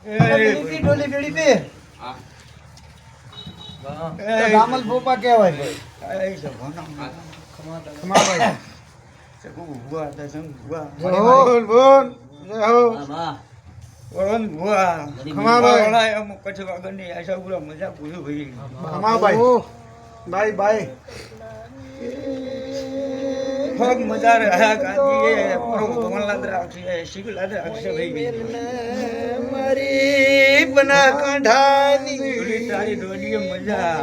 બીડી ડોલી બેડી pay દામલ Bopa કહેવાય ભાઈ ખમાભાઈ બોલ બોલ જય હો ખમાભાઈ અમુક કચ્છ વાગડની આશા પૂરા મજા પૂરી ભાઈ ખમાભાઈ બાય બાય ખૂબ મજા રહ્યા કાંજીએ પ્રો કમલનાથ રાખશે શિવલાદ રાખશે ભાઈ મારી બના કંઠાની તારી ડોડીએ મજા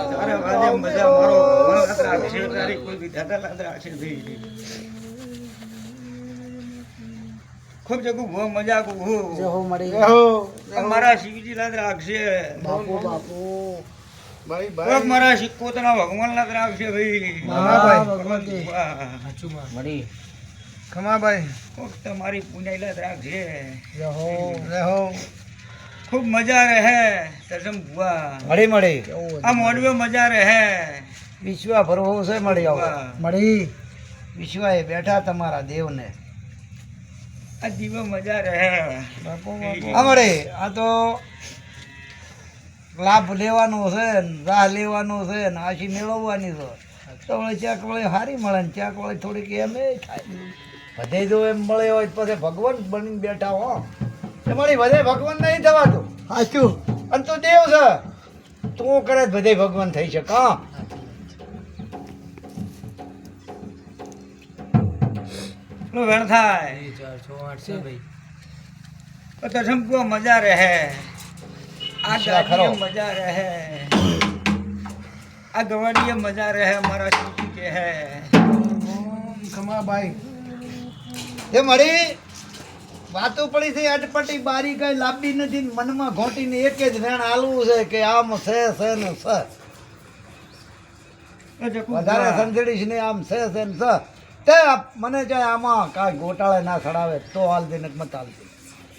તારા વાજે મજા મારો કમલનાથ રાખશે તારી કોઈ દાદાલાદ રાખશે ભાઈ ખૂબ જગુ બહુ મજા કો જે હો મળી અમારા શિવજી લાદ રાખશે બાપુ બાપુ ભાઈ ભાઈ મારા સિક્કોતના ભગવાનનાથ રાખશે ભાઈ ખમાભાઈ મળી ખમાભાઈ કોક તમારી પુણ્યલાદ રાખશે રહો રહો ખૂબ મજા રહે તસમ ભુવા મળી મળી આ મોડવે મજા રહે વિશ્વા ભરવો છે મળી આવો મળી વિશ્વાએ બેઠા તમારા દેવને આ દીવો મજા રહે બાપુ બાપુ આ મળી આ તો લાભ લેવાનો છે ને રાહ લેવાનો છે ને આશી મેળવવાની છે તો વળી ચાક વળી સારી મળે ને ચાક વળી થોડીક એમ થાય બધે જો એમ મળે હોય તો પછી ભગવાન બનીને બેઠા હો એ મળી બધે ભગવાન નહીં થવાતું સાચું અને તું દેવ છે તું કરે બધે ભગવાન થઈ શકે હા વેણ થાય તો તસમ મજા રહે આ ગાડીએ મજા રહે આ ગવાડીએ મજા રહે મારા શિવજી કે હે ખમાભાઈ એ મળી વાતો પડી છે અટપટી બારી કઈ લાંબી નથી મનમાં ઘોટીને એક જ વેણ હાલવું છે કે આમ છે ને વધારે સમજડીશ ને આમ છે ને તે મને ચાહે આમાં કાંઈ ગોટાળે ના ચડાવે તો હાલ દે નક મત હાલ દે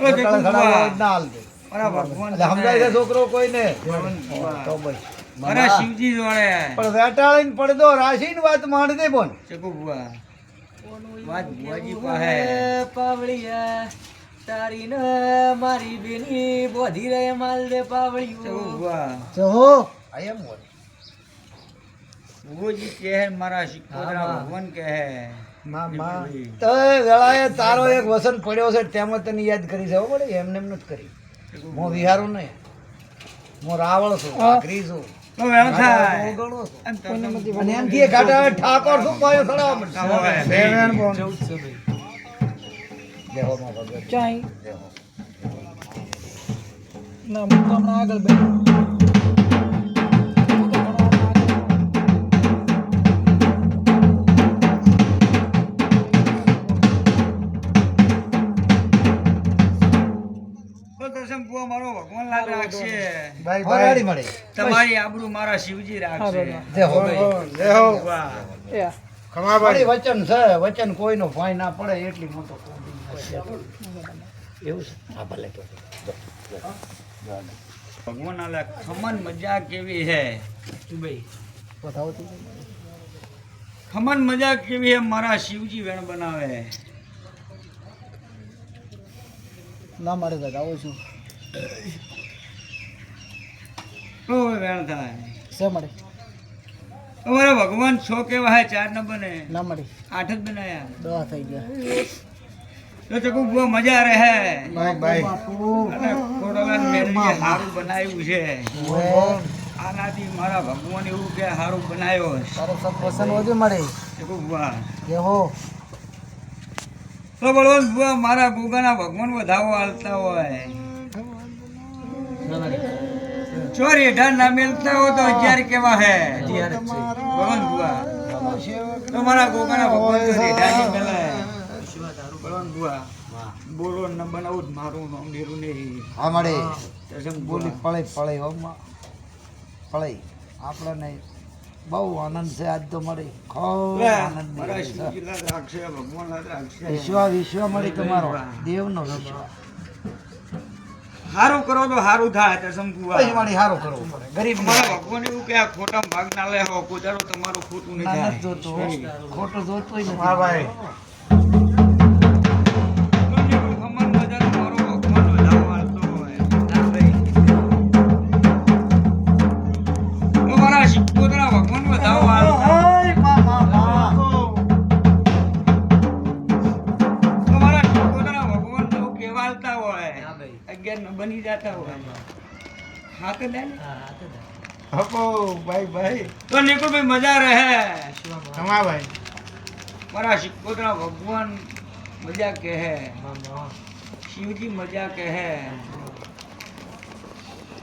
ગોટાળે ચડાવે ના હાલ દે સમજાય છે છોકરો કોઈને તો બસ મારા શિવજી જોડે પણ વેટાળીને પડદો રાશીને વાત માંડ દે બોન ચકુ બુઆ વાત બુઆજી પાસે પાવળિયા તારી ને મારી બેની બોધી રે માલ દે પાવળિયો ચકુ બુઆ જો આઈ એમ બોલ બુઆજી કે હે મારા શિકોતરા ભગવાન કે હે તો વેળાએ તારો એક વસન પડ્યો છે તેમાં તને યાદ કરી છે પડે એમને એમ નથી કરી હું વિહારું નહીં હું રાવળ છું આખરી છું અને એમથી ઘાટા ઠાકોર શું પાયો ખડા દેહો માં ભગત ચાઈ ના હું તો હમણાં આગળ બેઠો તમારી આબરૂ મારા શિવજી રાખશે વચન છે વચન કોઈનો ભય ના પડે એટલી મોટો એવું છે હા ભલે ભગવાન આલા ખમન મજા કેવી હે ખમન મજા કેવી હે મારા શિવજી વેણ બનાવે ના મારે તો આવું છું વેણ થાય સે મળે અમારા ભગવાન 6 કેવા હે 4 ન બને ના મળી 8 જ બનાયા 10 થઈ ગયા તો ચકુ બહુ મજા રહે ભાઈ અને કોડલાન મેરડીએ હારું બનાવ્યું છે આનાથી મારા ભગવાન એવું કે હારું બનાવ્યો છે તારો સબ પસંદ વધુ મળે ચકુ બુઆ દેહો તો બળવંત બુઆ મારા ગોગાના ભગવાન વધાવો હાલતા હોય ચોરી ઢાન ના મેલતા હો તો 11 કેવા હે 11 છે બળવંત બુઆ તમારા ગોગાના ભગવાન ચોરી ઢાન મેલે બળવંત બુઆ બોલો ન બનાવું મારું નામ નીરું નહીં હા મળે બોલી પળે હોમાં પળે આપણને બહુ આનંદ છે આજ તો મળે ખૂબ આનંદ વિશ્વ મળી તમારો દેવનો વિશ્વ હારું કરો તો હારું થાય તે સંપૂર્ણ પછી મારી હારું કરવું પડે ગરીબ મારા ભગવાન એવું કે આ ખોટા ભાગ ના લે હો કોદારો તમારું ખોટું નહીં થાય જોતો ખોટું જોતો નથી હા ભાઈ બની જાતા હોય હા કે નહીં હપો ભાઈ ભાઈ તો નિકુલભાઈ મજા રહે તમા ભાઈ મારા શિકોતરા ભગવાન મજા કહે શિવજી મજા કહે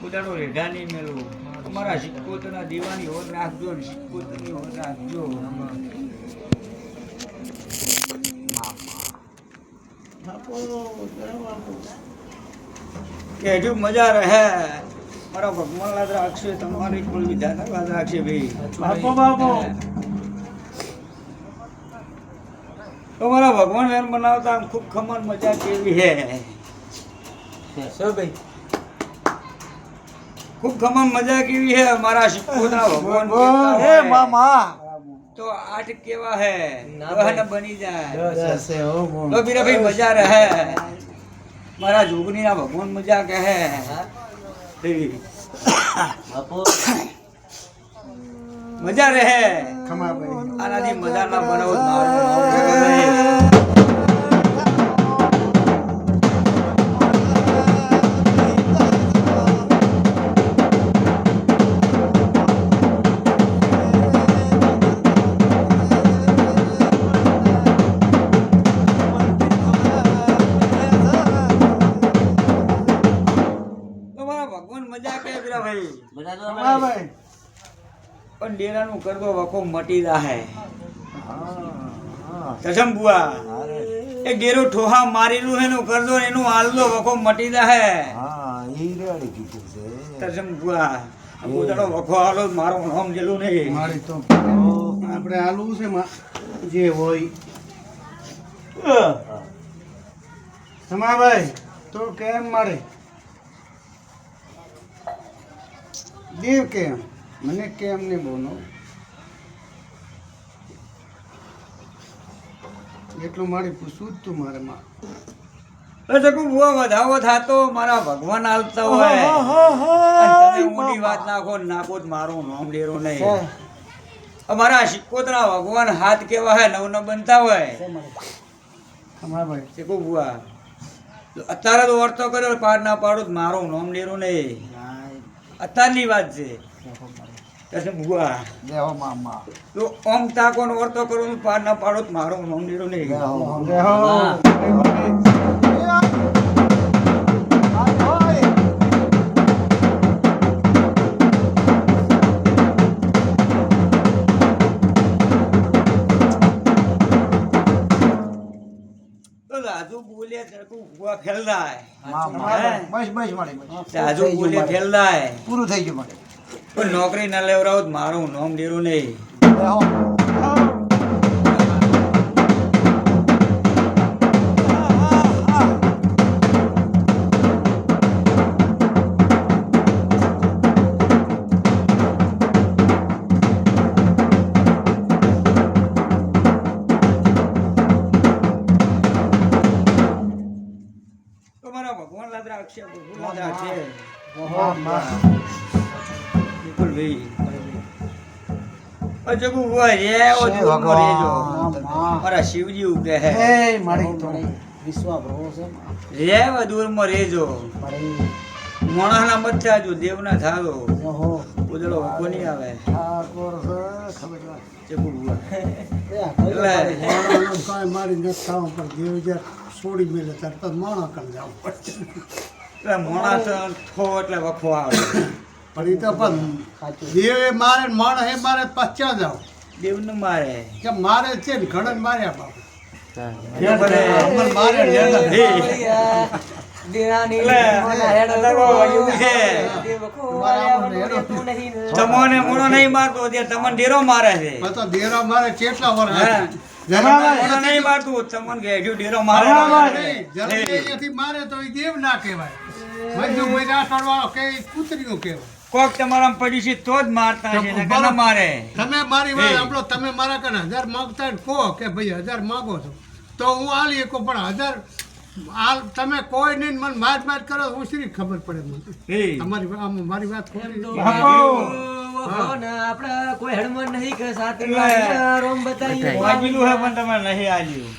ઉદાડો રેઢા નહીં મેલું અમારા શિકોતરના દીવાની હોદ રાખજો ને શિકોતરની હોદ રાખજો કે હજુ મજા રહે મારા ભગવાન લાદ રાખશે તમારી પણ વિધાન લાદ રાખશે ભાઈ બાપો બાપો તો મારા ભગવાન વેન બનાવતા આમ ખૂબ ખમણ મજા કેવી હે ભાઈ ખૂબ ખમણ મજા કેવી હે મારા શિકોતરા ભગવાન એ મામા તો આઠ કેવા હે દહન બની જાય જશે હો તો બીરા ભાઈ મજા રહે મારા જોગની ના ભગવાન મજા કહે બાપો મજા રહે ખમા ભાઈ આનાથી મજા ના બનાવો મારું ખમા ભાઈ પણ ડેરાનું કરતો વખો મટી જાહે કસમ બુઆ એક ડેરો ઠોહા મારેલું હે નું કરદો ને એનું હાલદો વખો મટી જાહે હા ઈ રેડી કીધું છે કસમ બુઆ પોતાનો વખો હાલો મારો નામ જેલું નહીં મારી તો આપણે હાલવું છે જે હોય ખમા ભાઈ તો કેમ મારે દેવ કેમ મને કેમ ને બોલો એટલું મારી પૂછવું જ તું મારે માં જકુ બુઆ વધાવો થાતો મારા ભગવાન હાલતા હોય અને તમે ઊંડી વાત નાખો ને નાખો જ મારું નામ ડેરો નહીં અમારા શિકોતરા ભગવાન હાથ કેવા હે નવ ન બનતા હોય ખમા ભાઈ જકુ બુઆ અત્યારે તો વર્તો કર્યો પાર ના પાડો જ મારું નામ ડેરો નહીં અત્યારની વાત છે કસમ બુઆ દેહો મામા તો ઓમ તાકો નો વર્તો કરું પાર ના પાડો જ મારું નામ ડેરો નહીં રાજુ બોલે બુઆ ફેલદાય બસ બસ મારી રાજુ બોલે ફેલદાય પૂરું થઈ ગયું મારે પણ નોકરી ના લેવડાવો તો મારું નામ ડેરું નહીં દેહો તમારા ભગવાન લાદ રાખશે ભગવાન લાદ રાખશે મામા બિલકુલ ભાઈ અજગુ હોય રે ઓ દૂરમાં રેજો મારા શિવજી ઉગે હે એ મારી તો વિશ્વા ભરો છે રે ઓ દૂરમાં રેજો મારી મોણાના મચ્છા જો દેવના થાલો ઓહો ઉદળો કોની આવે ઠાકોર છે ખબર જગુ હોય એટલે કાંઈ મારી નથી ખાવા પણ દેવ જ્યાં છોડી મેલે ત્યારે તો માણા કરી જાવ એટલે મોણા તો થો એટલે વખો આવે પણ એ તો પણ દેવે મારે ને માણસ એ મારે પચ્યા જાવ દેવને મારે કે મારે છે ને ઘણા માર્યા બાપુ ભલે. અમર મારે ને તમોને મોણો નહીં મારતો તે તમને ડેરો મારે છે તો દેરા મારે કેટલા વર્ષ હા. મોણો નહીં મારતું તમને ઘેડ્યું ડેરો મારે જલ્દી મારે તો એ દેવ ના કહેવાય મંજુ ભાઈ રાઠોડવાળો કે કૂતરીઓ કહેવાય કોક તમારા પડી છે તો જ મારતા છે ને કે ન મારે તમે મારી વાત સાંભળો તમે મારા કને 1000 માંગતા હોય ને કહો કે ભાઈ 1000 માંગો છો તો હું આલી શકો પણ 1000 તમે કોઈ નહીં મને માર માર કરો હું શી ખબર પડે મને હે. મારી વાત ખોટી આપડે કોઈ હડમન નહીં કે સાથે એટલે રોમ બતાવીએ વાગેલું હે પણ તમે નહીં આલ્યું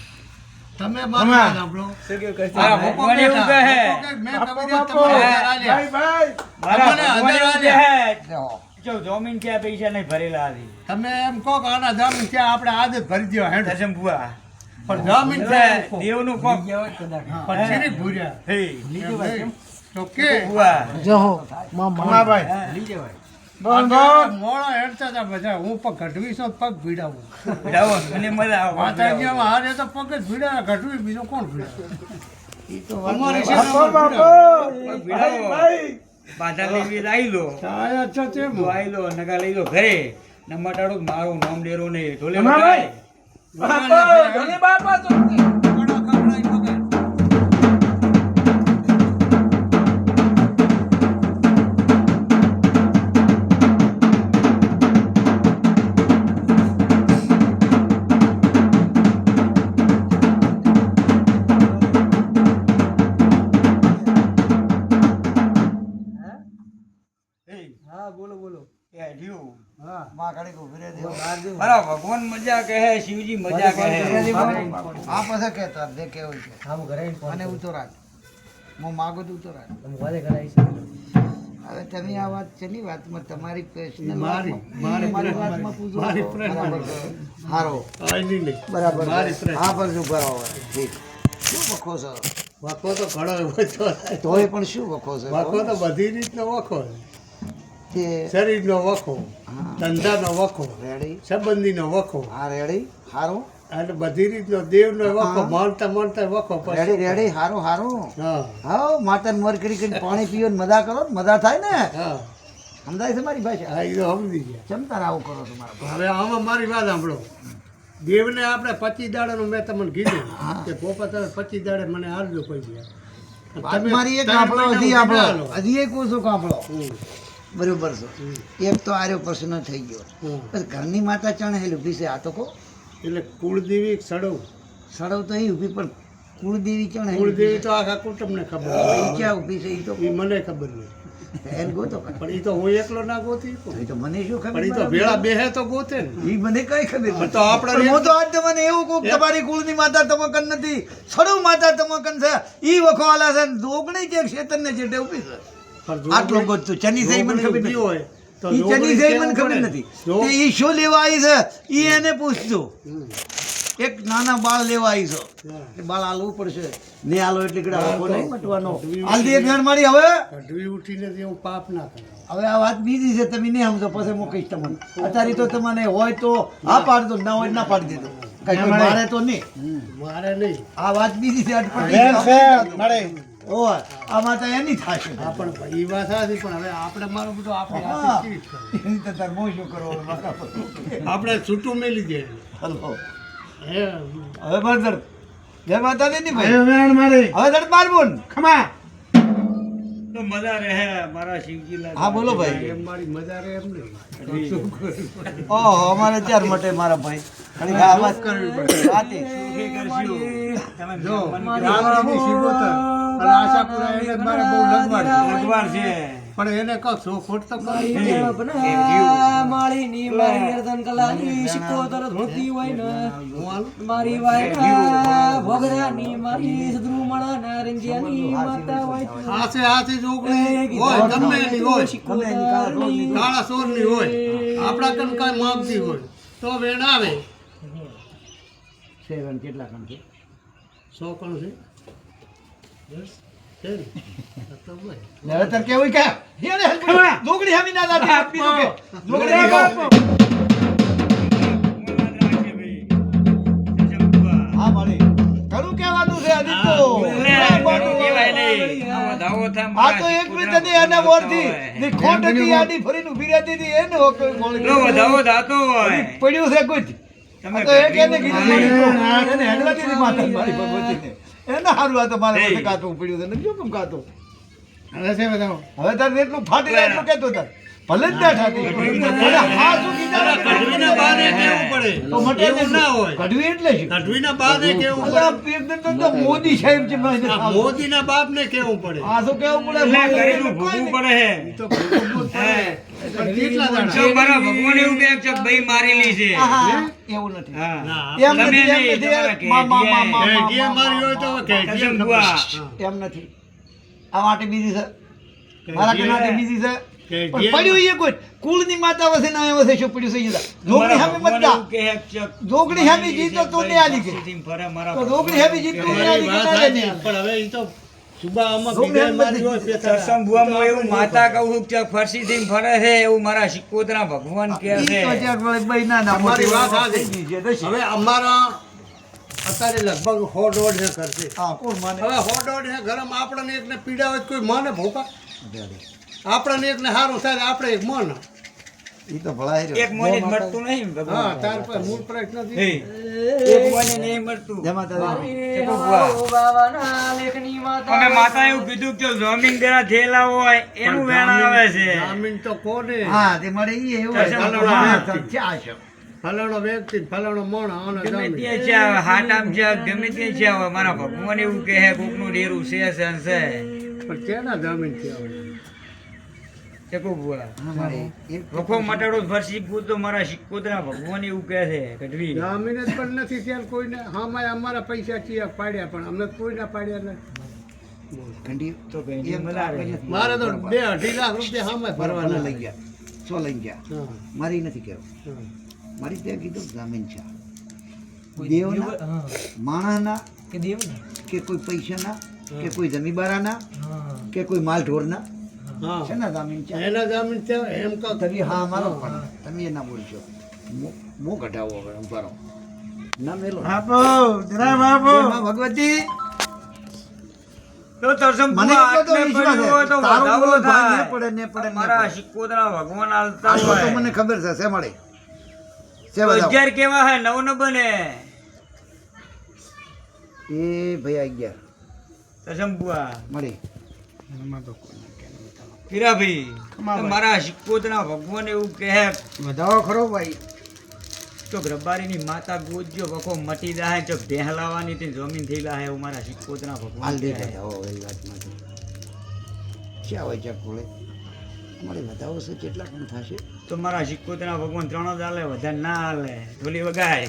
તમે મારી વાત સાંભળો. મારા ભગવાન એવું કહે લોકો કે મેં કવિતા તમને 1000 આલ્યા. મારા તમને ભગવાન 1000 એવું આલ્યા. કહે જો જમીન ક્યાં પૈસા નહીં ભરેલા હતી તમે એમ કહો કે આના જમીન છે આપણે આજ જ ભરી દ્યો હેડ. દસમ ભુવા પણ જમીન છે એમ કહો. દેવનું કોક પણ શેરી ભૂર્યા. હે તો કે ભુવા મોળા હેડતા હતા બધા. હું પગ ઘટવી છું પગ ભીડાવું. જાઓ મને મજા આવે માતાજીમાં હારે તો પગ જ ભીડા ઘટવી બીજો કોણ ભીડા અમારી બાધા લેવી આવી લો આયા છે તેમ. તો આવી લો નકા લઈ લો ઘરે નંબર મારું નામ ડેરો નહીં ઢોલે બતાય. હા બોલો બોલો એ રહ્યું. હા. માં ઘડીક ઊભી રહે દેવો. મારા ભગવાન મજા કહે શિવજી મજા કહે આ પછી કહેતા જે કેવું છે મને ઉતરાજ હું માગું છું ઉતરાજ હવે તમે આ વાત છે ની વાતમાં તમારી personal મારી વાતમાં વાતમાં પૂછો મારી છો. personal બરાબર છે. હારો બરાબર મારી છે. હા પણ શું કરો હવે ઠીક શું વખો છો વખો તો ઘણો હોય તો તોય પણ શું વખો છે વખો તો બધી રીતનો વખો તે શરીરનો વખો હા. ધંધાનો વખો રેડી સંબંધીનો વખો હા રેડી હારું એટલે બધી રીતનો દેવનો વખો માનતા માનતા વખો પછી રેડી રેડી હારું હારું હા હા માતાને મર કરી કરીને પાણી પીઓ ને મજા કરો ને મજા થાય ને હા સમજાય છે મારી ભાષા હા એ તો સમજી ગયા ચમતા આવું કરો છો મારા હવે આમાં મારી વાત સાંભળો દેવને આપણે 25 દાડાનું મેં તમને કીધું કે પોપા તમે 25 દાડે મને હાલજો પૈસા વાત મારી એક ત્રણ આપણો મહિના હજી ઉભી આપણો હાલો. હજી એક ઓછો કાપડો હમ. બરોબર છે એક તો આર્યો પ્રશ્ન થઈ ગયો હમ. બસ ઘરની માતા ચણે ઊભી છે આ તો કહો એટલે કુળદેવી સડવ સડવ તો એ ઊભી પણ કુળદેવી ચણે કુળદેવી તો આખા કુટુંબને ખબર એ ક્યાં ઊભી છે એ તો એ મને ખબર નહીં એને ગોતો પણ એ તો હું એકલો ના ગોતી એ તો મને શું પણ એ તો ખબર ભેળા બેહે તો ગોતે ને એ મને કઈ ખબર પણ તો આપણે પણ હું તો આજ તમને એવું કહું કે તમારી કુળની માતા તમકન નથી સડવ માતા તમકન છે ઈ વખો આલા છે દોગણી જે ક્ષેત્રને જે ઊભી છે પણ આટલો ગોત ચની સહી મને ખબર ઊભી નથી હોય તો ઈ ચની સહી મને ખબર કેવું નથી પડે? તે ઈ શું લેવા આવી છે ઈ એને પૂછજો હમ. એક નાના બાળ લેવા આવી છો હા. એ બાળ આલવું પડશે ને આલો એટલે કડા વખો નહીં મટવાનો હાલ દે એક જણ મારી હવે કઢવી ઉઠીને જે હું પાપ ના કરાવ હવે આ વાત બીજી છે તમે નહીં સમજો પછી હું કહીશ તમને અત્યારે તો તમને હોય તો હા પાડ દો ના હોય ના પાડી દેજો કઈ કોઈ મારે તો નહીં મારે નહીં આ વાત બીજી છે અટપટી ઓય આ માતા એની થાશે હા પણ એ વાત સાચી પણ હવે આપણે મારું બધું આપણે હા. હાથે કેવી રીતે કરવું? એની તો તાર મોં શું કરો હવે મારા પર? આપણે છૂટું મેલી દે હલો હે હવે બરદર જય માતાજી ની ભાઈ હવે દડ મારબોન ખમા તો મજા રહે મારા શિવજી હા બોલો ભાઈ એમ મારી મજા રહે એમ નહીં ઓહો અમારે ચાર મટે મારા ભાઈ ખાલી આ વાત કરવી પડે વાતી જો રામજીની શિવોતર અને આશાપુરા એને જ મારે બહુ લગવાડી ભગવાન છે પણ એને કહો છો ખોટ તો કરી માળીની મારી અર્ધન કલાની શિકોતર ધોતી હોય ને હું આલું મારી વાયકા ભોગરાની મારી સદ્રુમણા નારંગિયાની માતા હોય હાથે હાથે જોગણી હોય ગમે એની હોય કાળા સોરની હોય આપણા કન કાંઈ માંગતી હોય તો વેણ આવે સેવન કેટલા કામ છે 100 કણ છે છે ને? તો ભાઈ. હવે તાર કેવું કે હેને દોગડી હમી ના દાદી આપી દો કે દોગડી આપો હા મળી ઘણું કહેવાનું છે હજી તો આ તો એક મિનિટ હતી એને મોરથી ની ખોટ હતી આડી ફરીને ઊભી રહેતી હતી એને હોકે પડ્યું છે ગુજ આ તો એક એને કીધું એને હેડવાતી હતી માતા મારી ભગવતીને એને હારું આ તો મારે પાસે કાતું પડ્યું છે ને જો કેમ કાતું હવે છે બતાવો હવે તાર એટલું ફાટી જાય એટલું કહેતો તાર ભલે જ ના થાતી અને હા શું કીધા કઢવીના બાને કેવું પડે તો મટે એવું ના હોય કઢવી એટલે શું કઢવીના બાને કેવું પડે અલા, એકદમ તો મોદી સાહેબ છે મેં એને આ સાંભળ્યું. મોદીના બાપને કેવું પડે આ શું કેવું પડે ભોગવું પડે ઈ તો ભોગવવું જ પડે. પણ કેટલા દાડા? જો મારા ભગવાન એવું કહે છે કે ભાઈ મારેલી છે. આહા, એવું નથી હા. ના, એમ તમે નથી, એમ નહીં, નથી. તમારા ઘેટીએ મારી હોય તો ઘેટીએ કસમ ખબર. બુઆ. હા. એમ નથી આ માટે બીજી છે મારા કનાટે બીજી છે કે પણ જે- પડ્યું એ કોઈ કુળની માતા વસે ના વસે શું પડ્યું છે ઈલા જોગણી મારા સામે ભગવાન મતદા એવું કહે છે કે જોગણી સામે જીતો તો ને આલી કે ફરસીથી ફરે મારા તો જોગણી સામે જીતો ને તમારી આલી કે વાત ના સાચી, લે પણ હવે ઈ તો સુબામાં જોગણી બીજાએ એમ મારી નથી. હોય પેથારા. સત્સંગ ભુવામાં એવું માતા કહું કે ફરસીથી ફરે છે એવું મારા શિકોતરા ભગવાન કહે ઈ છે. તો જ્યાં વળે બઈ ના ના તમારી મોટી વાત વાત સાચી. થઈ ગઈ છે, દશી. હવે અમારા અત્યારે લગભગ 100-150 કરશે હા કોણ માને હવે 100-150 ઘરમાં આપણને એકને પીડા હોય તો કોઈ માને ભોપા આપણને એકને સારું થાય આપણે એક માને ઈ તો ભળાઈ રહ્યો. એક મોને જ મળતું નહીં હા ભગવાન. તાર પર મૂળ પ્રશ્ન હે, નથી એક મોને નહીં મળતું. જમા તારી ચકો બુઆ. બાવાના લેખની માતા અમે માતા એવું કીધું કે જમીન દેના થયેલા હોય એનું વેણ આવે છે. જામીન તો કોને હા તે મળે ઈ એવું હોય. દર્શન હા, ભગવાન. તો ચા છે. ફલાણો વ્યક્તિ ફલાણો માણસ આનો ગમે જામીન તે છે હવે, હાટામ છે ગમે તે છે હવે, મારા ભગવાન એવું કહે કોકનું ડેરું છે છે ને છે. પણ કેના જામીન થયા હોય ચકો બુઆ. હા, મારે એક વખો મટાડો ફરસી પૂતો મારા શિકોતરા ભગવાન એવું કહે છે ગઢવી. જામીન જ પણ નથી ત્યાં કોઈને હામાં અમારા પૈસા ચિયા પાડ્યા પણ અમને કોઈના પાડ્યા નથી ઘંટી તો ઘંટી એમ તો મજા આવે. આપણે નથી. મારે તો 2-2.5 લાખ રૂપિયા હામાં ભરવાના ભરવાના લઈ ગયા 100 લઈ ગયા હા, મારી નથી કહેવું હા. મારી ત્યાં કીધું જામીન છે કોઈ દેવના હા માણસના કે દેવ ને કે કોઈ પૈસાના કે કોઈ જમીબારાના હા કે કોઈ માલ ઢોરના હા છે ને જામીન છે એના જામીન થયા એમ કહો તમે હા મારો પણ તમે એ ના બોલશો મો ઘટાવો હવે અંભારો ના મેલો જેમાં ભગવતી તો તરસમ મને બુઆ એટલો તો આટલે વિશ્વાસ પડ્યું હોય તો છે. તારો વધાવો બોલો ભાગ થાય. ને પડે ને પડે ને મારા પડે. શિકોતરા ભગવાન આ આલતા તો હોય. મને ખબર છે શે મળે છે તો બતાવો. 11 કેવા હે 9 ન બને. એ ભાઈ 11 તરસમ બુઆ. મળી હીરાભાઈ, તો મારા શિકોતરા ભગવાન એવું કહે વધાવો ખરો ભાઈ તો રબારીની માતા ગોજ્યો વખો મટી જાય તો ભેહલાવાની તે જમીન થયેલા હે એવું મારા શિકોતરા ભગવાન હાલ દે કહે. વધાવો એ વાતમાંથી ક્યાં હોય છે કોળે અમારે વધાવો છે કેટલા પણ થશે તો મારા શિકોતરા ભગવાન 3 જ હાલે વધારે ના હાલે. ઢોલી વગાય.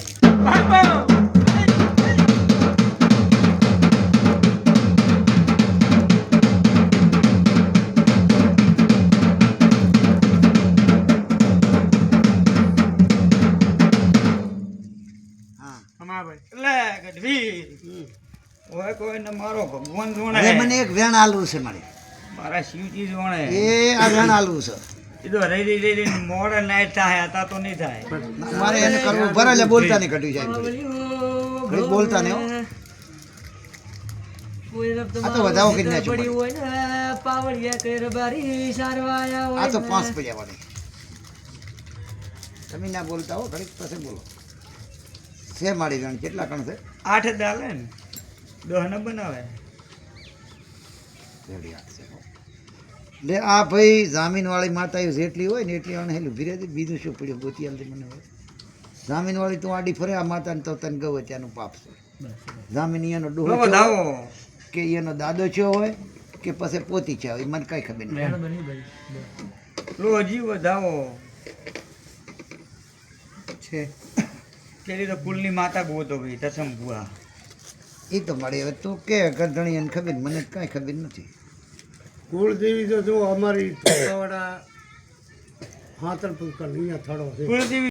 હા એટલે ગઢવી, ઓય કોઈને મારો ભગવાન જોણે. હવે મને એક વેણ આલવું છે મારે મારા શિવજી જોણે. એ આ વેણ આલવું છે એ તો રહી રહી મોડે નાઈટ થાય હતા તો નહીં થાય. મારે એને કરવું ભરે એટલે બોલતા નહીં ઘટી જાય ઘડી. ઘડી બોલતા નહીં હો. કોઈ રબ આ તો વધાવો કરી નાખ્યો પડી હોય ને પાવડિયા કર બારી સારવાયા હોય આ તો ને. 5 પૈયા વાળી તમે ના બોલતા હો ઘડીક પછી બોલો છે મારી વેણ કેટલા કણ છે 8 જ હાલે ને 10 ન બનાવે. રેડી આઠ છે હો. લે આ ભાઈ જામીન વાળી માતા એ જેટલી હોય ને એટલી અણ હેલું ભીરે બીજું શું પડ્યું ગોતી આલતી મને હવે જામીન વાળી તું આડી ફરે આ માતાને તો તને ગવે ત્યાંનું પાપ છે જામીન એનો લો ડોહો વધાવો. કે એનો દાદો છે હોય કે પછી પોતી છે એ મને કઈ ખબર નહીં બની બની. લો હજી વધાવો. છે પેલી તો કુલની માતા ગોતો ભાઈ તસમ બુઆ. એ તો મળે હવે તું કે ગરધણી એને ખબર મને કાંઈ ખબર નથી કુળદેવી તો જો અમારી વાળા હાતરપુર અહીંયા થડો છે કુળદેવી